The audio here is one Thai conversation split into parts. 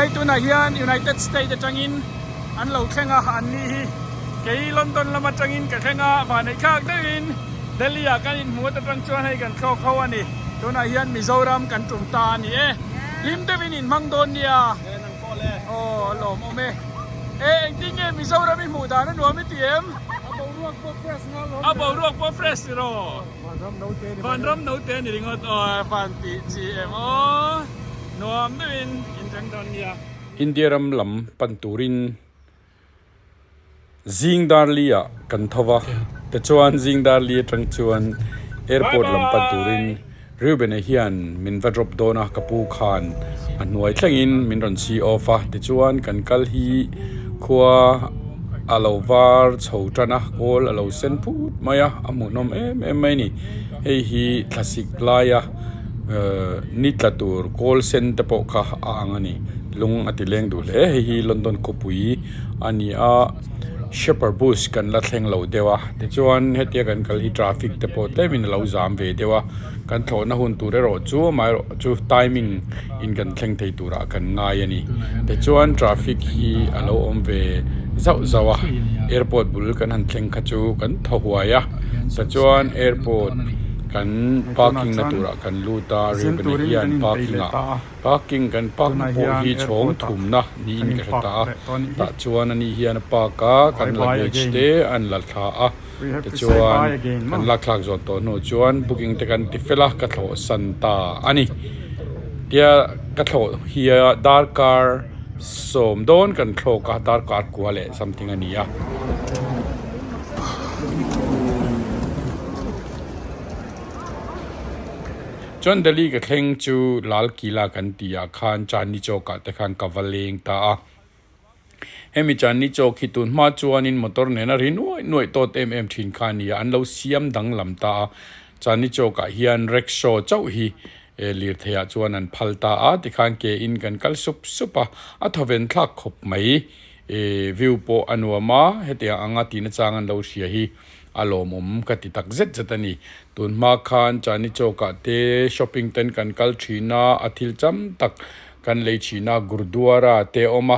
ให้ตัวไหนยัน United States จะจังอินอันเราแข่งอันนี้เกี่ยลอนดอนละมาจังอินกับแข่งผ่านในข้างได้อินเดลียกันอินหัวตะจังชวนให้กันเข้าอันนี้ตัวไหนยันมิโซรัมกันจุ่มตานี่ลิมเดวินอินมังโดเนียโอ้หล่อโมเมจริงมิโซรัมมีหมู่ดานั่นหัวไม่เตรียมเอาบอลรวกพอเฟรชโร่ฟันรำโนเตนนี่งดฟันตีจีเอ็มโอ้นวมเดวินอินจังโดเนียอินเดียรัมลำปันตูรินซิงดาร์ลียกันทว่าแต่ชวนซิงดาร์ลียจังชวนแอร์พอร์ตลำปันตูรินรูเบนเฮียนมินวัดรบโดนะกับปูคานอันหน่วยแข่งอินมินรอนซีออฟะแต่ชวนกันกัลฮีขัวอาลาวาร์ชาวจันนะโกลอาลาวเซนพูดมายะอามุนอมไม่นี่เฮีคลาสสิกลายะนิตลาตูร์โกลเซนเตปอกะอ่างนี่ลุงอติเลงดูเลยฮีลอนดอนคุปุยอันนี้เชปเปอร์บูสกันละแทงเหล่าเดียวแต่จวนเหตุการณ์กัลฮีทราฟิกเตปอเตมินเหล่าจามเวเดียวกันโถนะหุ่นตัวเรอจูไม่จูไทมิ่งอินกันแทงไทยตัวรักันง่ายนี่แต่จวนทราฟิกฮีอาลอมเวเจ้าแอร์พอร์ตบุลกันหันแทงขจูกันทหัวยะแต่จวนแอร์พอร์ตกันพาร์กิ้งนัตุระกันลูตาเรียเป็นเฮียนพาร์กิ้งกันพาร์กิ้งโพฮีชงถุมนะนี่อินกันตาตัดชวนอันนี้เฮียนปากากันลักเจเตอันลักขาแต่ชวนกันลักหลักจอดตัวโนชวนบุกิ้งแต่กันติเฟล่ากัทโหสันตาอันนี้เดียกัทโหเฮียดาร์การ์สมโดนกันโคกาดาร์การ์กัวเล่ something อันนี้จนเดลีก็เข่งจูลาลกีลากันตีอาคารจานนิโจกะแต่ขันกาวเลงตาเฮมิจานนิโจคิตุนมาจวนินมอเตอร์เนนารินหน่วยโตเต็มทินคานีอันเราเสียมดังลำตาจานนิโจกะเฮียนเร็กโชเจ้าฮีลีร์เทียจวนันพัลตาติขันเกอินกันกัลสุปะอัทเวนทักขบไหมวิวโปอันวมาเฮติยอังอาตินจางอันเราเสียฮีอารมณ์กติตักเจ็ดจันนี่ตุนมาคานจานิโจกะเตช้อปปิ้งเต็นกันกัลชีนาอาทิลจำตักกันเลยชีนากุรดัวราเตอมา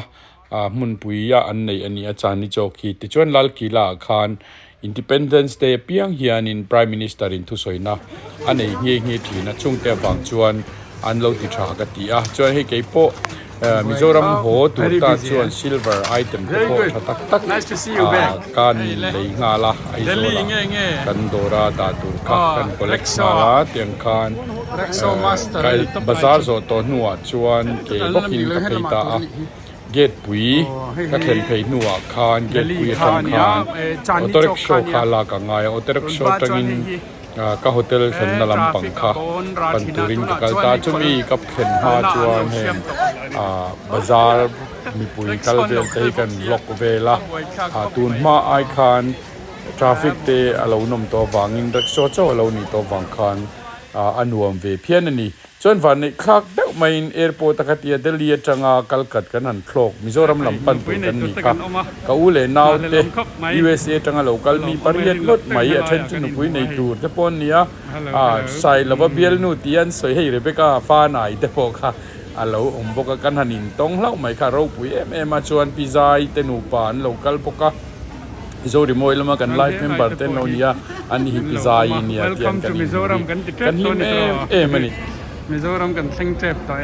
มุนปุยยาอันในอันนี้จานิโจกีติจวนลาลกีลาคาน Independence Day เปียงเฮียนิน Prime Minister อินทุสอยนะอันในเฮียทีนะช่วงเตะบางจวนอันเราติดฉากติจวนให้เก็บโปมิโซรัมโหตัวตาจวนซิลเวอร์ไอเทมโปตักการเลยงาละไอโซลกันโดราตาตูคักกันโคเล็กซ์มาเตียงคานไอบาซาร์โซตัวหนวดชวนเก็บกินกับเพตาเกตปุยก็เห็นเพหนวดคานเกตปุยทำคานออโตเร็กโชคาลากังไงออโตเร็กโชตั้งอินก็โฮเทลเข็นนลำปังค่ะปันตุรินกับตาจุมีกับเข็นหาจวนเห็นบาซาร์มีปุยกัลเวลเตกันล็อกเวล่าตูนมาไอคานทราฟิกเตอเราหนุ่มตัววังอินดักโชเจ้าเราหนีตัววังคานอันวมเวเพียนนี่จนวันนี้คลักเด็กไม่อินแอร์พอร์ตกัดยาเดลียจังกัลกัดกันนั่นคลอกมิโซรัมลำปันตุกันนี่ค่ะก็อุเลนาวเต USA จังเรากัลมีปริยัติลดไม่เช่นจุนปุยในตูร์แต่ปนนี้ใส่ระบบเบลนูตีอันสวยให้เรเบก้าฟ้าหน่ายแต่พอค่ะเราบอกกันหันินต้องเล่าไม่ค่ะเราปุยมาชวนพิซซ่าเตนูปานเรากัลปกะโซดิโมยลมากันไลฟ์เมมเบอร์เต้นเอาเนี่ยอันนี้พิซซ่าอินเนี่ยเตียนกันหิมมันนี่มิโซรัมกันเซ็งเจ็บต่อย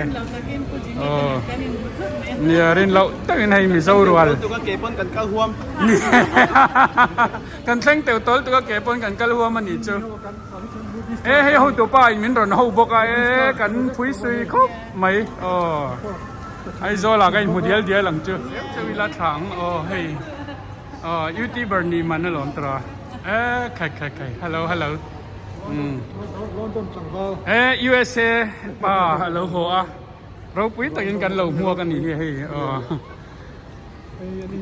เนี่ยเรนเราตั้งให้มิโซรัวตัวก็เก็บปนกันกัลหัวกันเซ็งเตียวตัวตัวก็เก็บปนกันกัลหัวมันนี่เจ้าให้เขาตัวป้ายมินรอนเขาบอกกันพุยซุยครบไหมไอ้โซล่ะกันหมดเดียวหลังเจ้าจะวิลาถังเฮ้ยยูทูบเบอร์นี่มันน่ะหลอนตราใครฮัลโหลUSA ป่าเราหัวเราปุ้ยต่างกันเราหัวกันนี่เฮ้ย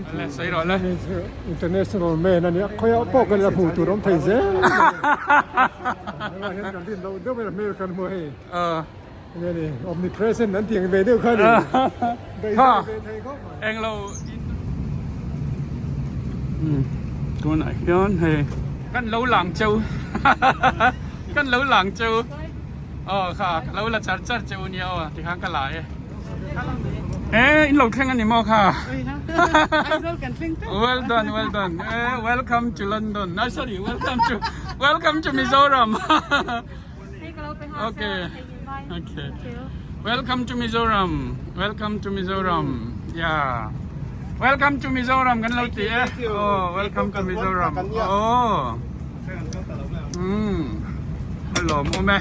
อะไรใส่หรอเลย International man นั่นเนี่ยเขาเอาพวกกันละหูตัวน้องไทยเซ่เราเห็นกันที่เราเดินไปอเมริกันมวยนี่ omnipresent นั่นเตียงเวเดอร์เขาเลยค่ะเองเราตัวไหนย้อนเฮ้ยกันเราหลังเจ้ากันเราหลังเจ้าค่ะเราละจัดเจ้าเนี่ยที่ข้างกันหลาย in lo khleng ani mo kha Aizol kan tling tu. well done welcome to London sorry welcome to Mizoram okay welcome to Mizoram yeah welcome to Mizoram kan lo ti oh welcome to Mizoram oh hello mo me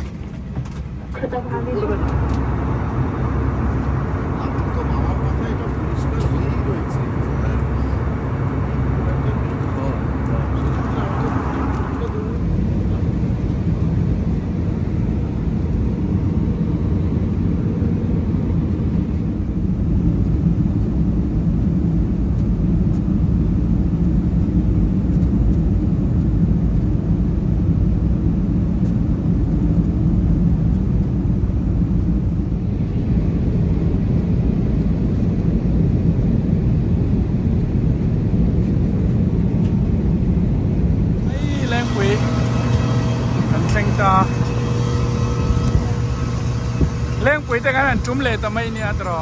Leng pui te kan tum le ta mai ni atro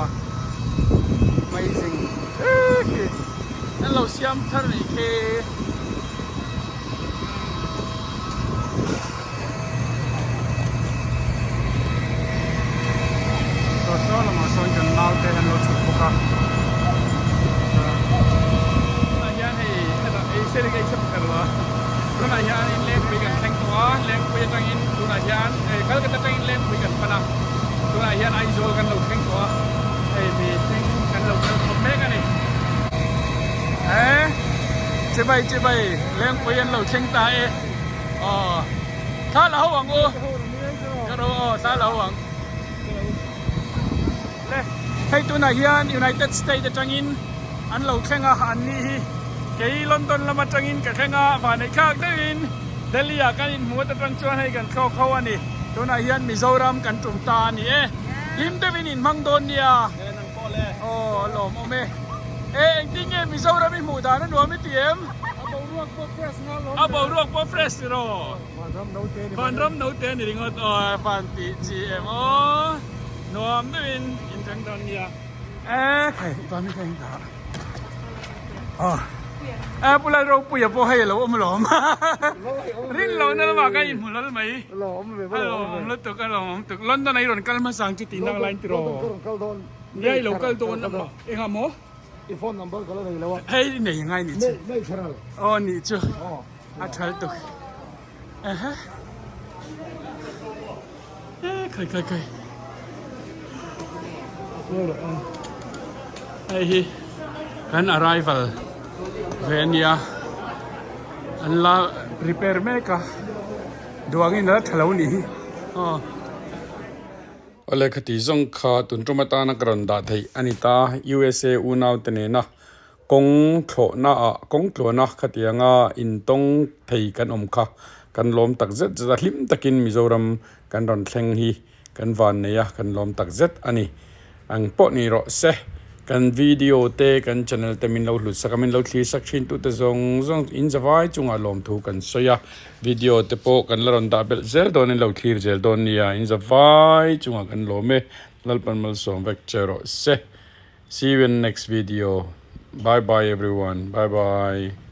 amazing okay hello siam thar ni ke so la ma son kan nau te han lo chu ka ya hey ada se le ke sap karwa tu na ya in leng pui kan thank to leng pui tang in tu na ya kal ka tang in leng pui kan pana tu na ya ai zo kan lo thank to mi thank kan lo kan me kan ni chế bay lên quay anh lầu tranh ta khá là hậu hoàng ô cái đó khá là hậu hoàng hey tu na hian United States atangin an lo thenga an ni hi ke London lama tangin ka thenga wa nei khak dein Delhi a kan in mu ta tang chuan hai kan kho ani tu na hian Mizoram kan tum ta ni lim devin in mangdon nia lo mo me anh tin nghe Mizoram mi mu da na no mi tiem abau ruak po fresh ro van ram no te ni ringot fan ti gm nuam devin in tang don nia khai pa mi khai ta pula ro pu ya po hai lo om lom rin lo na ma ka in mu lal mai lo lo to ka lo to London ai ron kal ma sang chi tin dang line ti ro ye local don na ma e ha mo i phone number kala nei lawa hey nei ngai ni chi nei charal ni chu a thal tu khai hey kan arrival venia an la repair me ka duangin na thalo ni ole khati zong kha tun tromata na granda thei anita USA unau tene na kong thlo na khatianga in tong thei kan om kha kan lom tak zet za hlim takin Mizoram kan ron thleng hi kan van ne ya kan lom tak zet ani ang po ni ro se kan video te kan channel te min lo hlut sakamin lo thli sak thin tu te zong in zawai chunga lom thu kan soya video te po kan laron da bel zel don in lo thlir zel don nia in zawai chunga kan lo me lalpan mal som vek chero se see you in next video bye bye everyone bye bye